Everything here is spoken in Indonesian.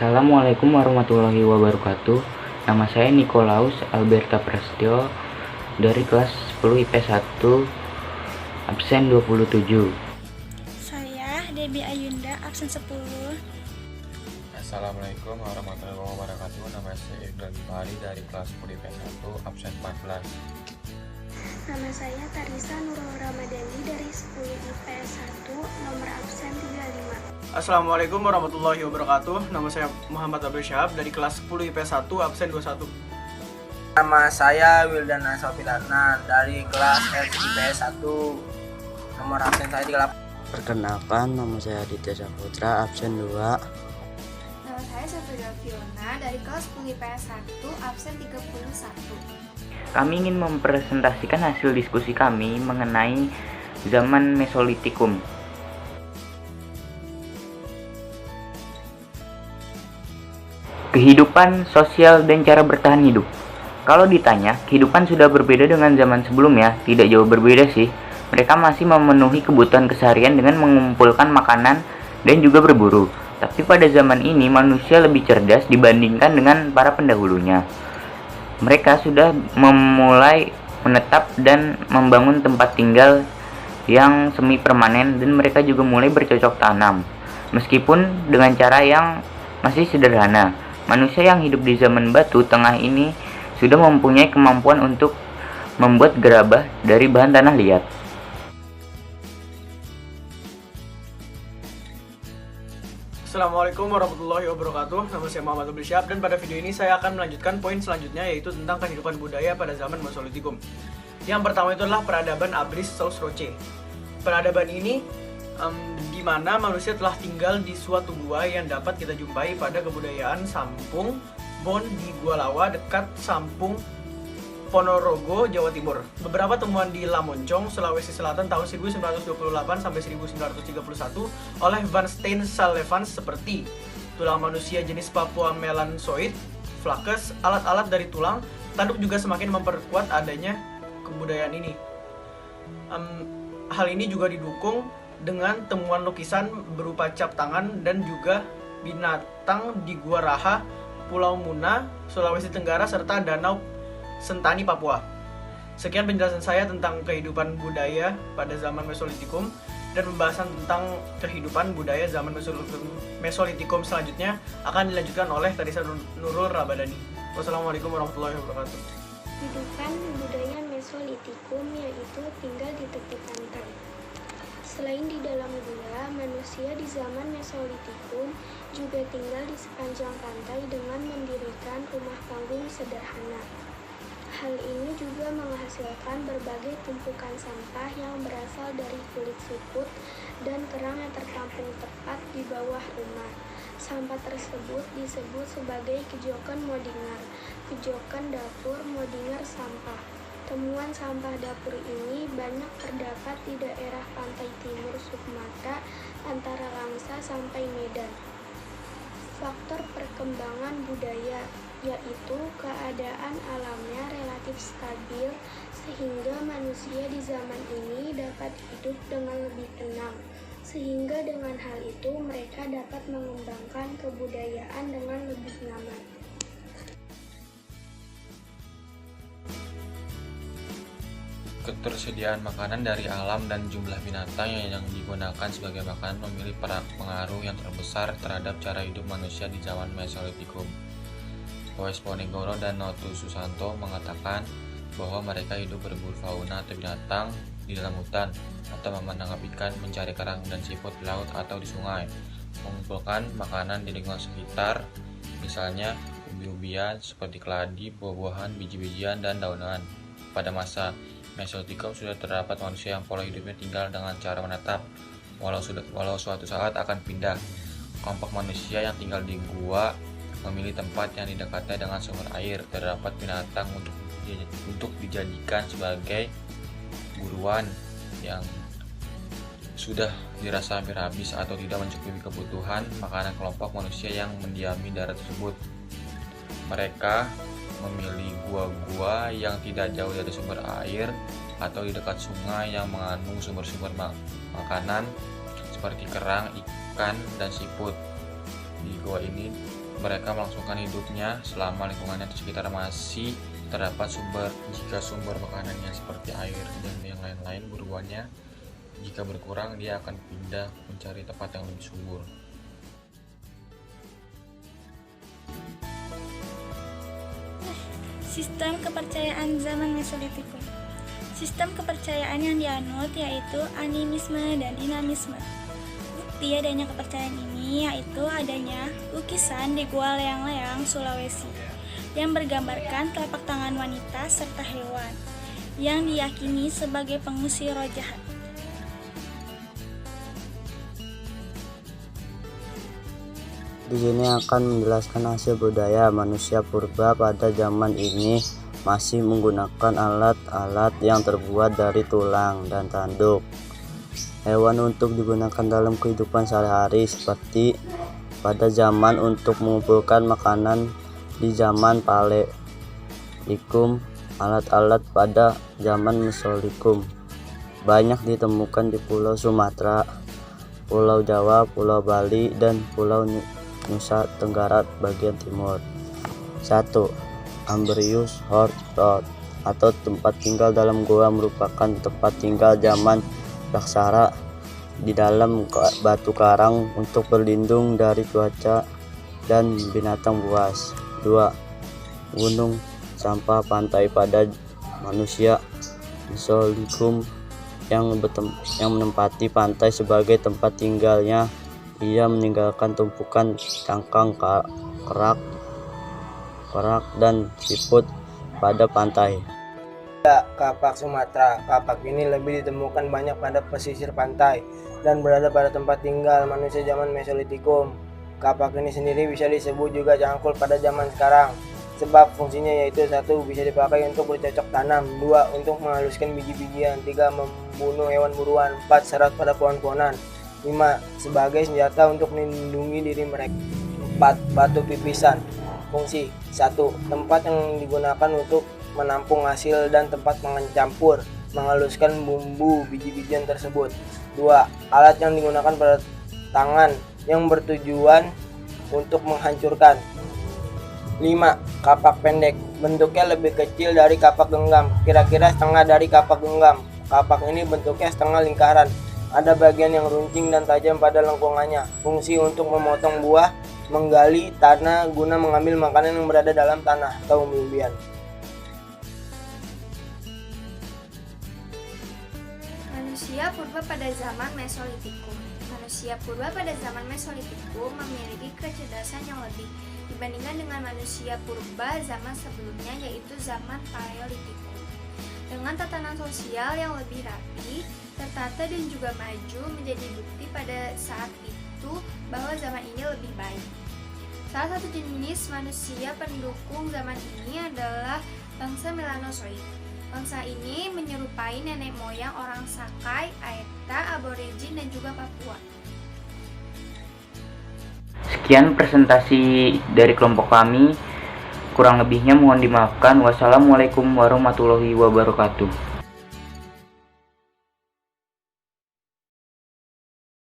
Assalamualaikum warahmatullahi wabarakatuh. Nama saya Nikolaus Alberta Prasetyo dari kelas 10 IP 1 absen 27. Saya Debbie Ayunda, absen 10. Assalamualaikum warahmatullahi wabarakatuh. Nama saya Iqbal Gifari dari kelas 10 IP 1 absen 14. Nama saya Tarisa Nurul Ramadhani dari 10 IPS 1, nomor absen 35. Assalamualaikum warahmatullahi wabarakatuh. Nama saya Muhammad Abdul Syahab dari kelas 10 IPS 1 absen 21. Nama saya Wildana Sofiratna dari kelas IPS 1, nomor absen saya 38. Perkenalkan, nama saya Aditya Saputra, absen 2. Nama saya Safira Fiona dari kelas 10 IPS 1, absen 31. Kami ingin mempresentasikan hasil diskusi kami mengenai zaman Mesolitikum. Kehidupan sosial dan cara bertahan hidup. Kalau ditanya, kehidupan sudah berbeda dengan zaman sebelumnya, tidak jauh berbeda sih. Mereka masih memenuhi kebutuhan keseharian dengan mengumpulkan makanan dan juga berburu. Tapi pada zaman ini manusia lebih cerdas dibandingkan dengan para pendahulunya. Mereka sudah memulai menetap dan membangun tempat tinggal yang semi permanen, dan mereka juga mulai bercocok tanam. Meskipun dengan cara yang masih sederhana. Manusia yang hidup di zaman batu tengah ini sudah mempunyai kemampuan untuk membuat gerabah dari bahan tanah liat. Assalamualaikum warahmatullahi wabarakatuh. Nama saya Muhammad Abdul Syahab dan pada video ini saya akan melanjutkan poin selanjutnya, yaitu tentang kehidupan budaya pada zaman Mesolitikum. Yang pertama itu adalah peradaban Abris Saus Roche. Peradaban ini di mana manusia telah tinggal di suatu gua yang dapat kita jumpai pada kebudayaan Sampung Bon di Gua Lawa dekat Sampung Ponorogo, Jawa Timur. Beberapa temuan di Lamoncong, Sulawesi Selatan tahun 1928 sampai 1931 oleh Van Steen Salevans seperti tulang manusia jenis Papua melansoid, flakes, alat-alat dari tulang, tanduk juga semakin memperkuat adanya kebudayaan ini. Hal ini juga didukung dengan temuan lukisan berupa cap tangan dan juga binatang di Gua Raha, Pulau Muna, Sulawesi Tenggara, serta Danau Sentani, Papua. Sekian penjelasan saya tentang kehidupan budaya pada zaman Mesolitikum, dan pembahasan tentang kehidupan budaya zaman Mesolitikum selanjutnya akan dilanjutkan oleh Tarisa Nurul Ramadhani. Wassalamualaikum warahmatullahi wabarakatuh. Kehidupan budaya Mesolitikum yaitu tinggal di tepi pantai. Selain di dalam gua, manusia di zaman Mesolitikum juga tinggal di sepanjang pantai dengan mendirikan rumah panggung sederhana. Hal ini juga menghasilkan berbagai tumpukan sampah yang berasal dari kulit siput dan kerang yang tertampung tepat di bawah rumah. Sampah tersebut disebut sebagai kejokan modingar, kejokan dapur modingar sampah. Temuan sampah dapur ini banyak terdapat di daerah pantai timur Sumatera antara Langsa sampai Medan. Faktor perkembangan budaya yaitu keadaan alamnya relatif stabil sehingga manusia di zaman ini dapat hidup dengan lebih tenang. Sehingga dengan hal itu mereka dapat mengembangkan kebudayaan dengan lebih nyaman. Ketersediaan makanan dari alam dan jumlah binatang yang digunakan sebagai makanan memiliki pengaruh yang terbesar terhadap cara hidup manusia di zaman Mesolitikum. Wes Ponegoro dan Notu Susanto mengatakan bahwa mereka hidup berburu fauna atau binatang di dalam hutan, atau menangkap ikan, mencari kerang dan siput di laut atau di sungai, mengumpulkan makanan di lingkungan sekitar, misalnya ubi-ubian seperti keladi, buah-buahan, biji-bijian, dan daunan. Pada masa Mesolitikum sudah terdapat manusia yang pola hidupnya tinggal dengan cara menetap, walau suatu saat akan pindah. Kelompok manusia yang tinggal di gua memilih tempat yang didekatnya dengan sumber air. Terdapat binatang untuk dijadikan sebagai buruan yang sudah dirasa hampir habis atau tidak mencukupi kebutuhan makanan kelompok manusia yang mendiami daerah tersebut. Mereka memilih gua-gua yang tidak jauh dari sumber air atau di dekat sungai yang mengandung sumber-sumber makanan seperti kerang, ikan, dan siput. Di gua ini mereka melangsungkan hidupnya selama lingkungannya di sekitar masih terdapat sumber. Jika sumber makanannya seperti air dan yang lain-lain buruannya, jika berkurang dia akan pindah mencari tempat yang lebih subur. Sistem kepercayaan zaman Mesolitikum. Sistem kepercayaan yang dianut yaitu animisme dan dinamisme. Bukti adanya kepercayaan ini yaitu adanya lukisan di Gua Leang-Leang, Sulawesi yang bergambarkan telapak tangan wanita serta hewan yang diyakini sebagai pengusir roh jahat. Di sini akan menjelaskan hasil budaya manusia purba pada zaman ini masih menggunakan alat-alat yang terbuat dari tulang dan tanduk hewan untuk digunakan dalam kehidupan sehari-hari, seperti pada zaman untuk mengumpulkan makanan di zaman Paleolitik. Alat-alat pada zaman Mesolitik banyak ditemukan di Pulau Sumatera, Pulau Jawa, Pulau Bali, dan Pulau Nusa Tenggara bagian timur. 1. Ambrius Hortot atau tempat tinggal dalam gua merupakan tempat tinggal zaman Praksara di dalam batu karang untuk berlindung dari cuaca dan binatang buas. 2. Gunung sampah pantai pada manusia Mesolitik yang menempati pantai sebagai tempat tinggalnya. Ia meninggalkan tumpukan cangkang, kerak dan siput pada pantai. Kapak Sumatera. Kapak ini lebih ditemukan banyak pada pesisir pantai dan berada pada tempat tinggal manusia zaman Mesolitikum. Kapak ini sendiri bisa disebut juga cangkul pada zaman sekarang, sebab fungsinya yaitu 1. Bisa dipakai untuk bercocok tanam, 2. Untuk menghaluskan biji-bijian, 3. Membunuh hewan buruan, 4. Serat pada pohon-pohonan, 5. Sebagai senjata untuk melindungi diri mereka. 4. Batu pipisan. Fungsi 1. Tempat yang digunakan untuk menampung hasil dan tempat mencampur, menghaluskan bumbu biji-bijian tersebut. 2. Alat yang digunakan pada tangan yang bertujuan untuk menghancurkan. 5. Kapak pendek. Bentuknya lebih kecil dari kapak genggam, kira-kira setengah dari kapak genggam. Kapak ini bentuknya setengah lingkaran. Ada bagian yang runcing dan tajam pada lengkungannya. Fungsi untuk memotong buah, menggali tanah guna mengambil makanan yang berada dalam tanah atau umbi-umbian. Manusia purba pada zaman Mesolitikum. Manusia purba pada zaman Mesolitikum memiliki kecerdasan yang lebih dibandingkan dengan manusia purba zaman sebelumnya, yaitu zaman Paleolitikum. Dengan tatanan sosial yang lebih rapi, tertata dan juga maju menjadi bukti pada saat itu bahwa zaman ini lebih baik. Salah satu jenis manusia pendukung zaman ini adalah bangsa Melanozoik. Bangsa ini menyerupai nenek moyang orang Sakai, Aeta, Aborigin, dan juga Papua. Sekian presentasi dari kelompok kami. Kurang lebihnya mohon dimaafkan. Wassalamualaikum warahmatullahi wabarakatuh.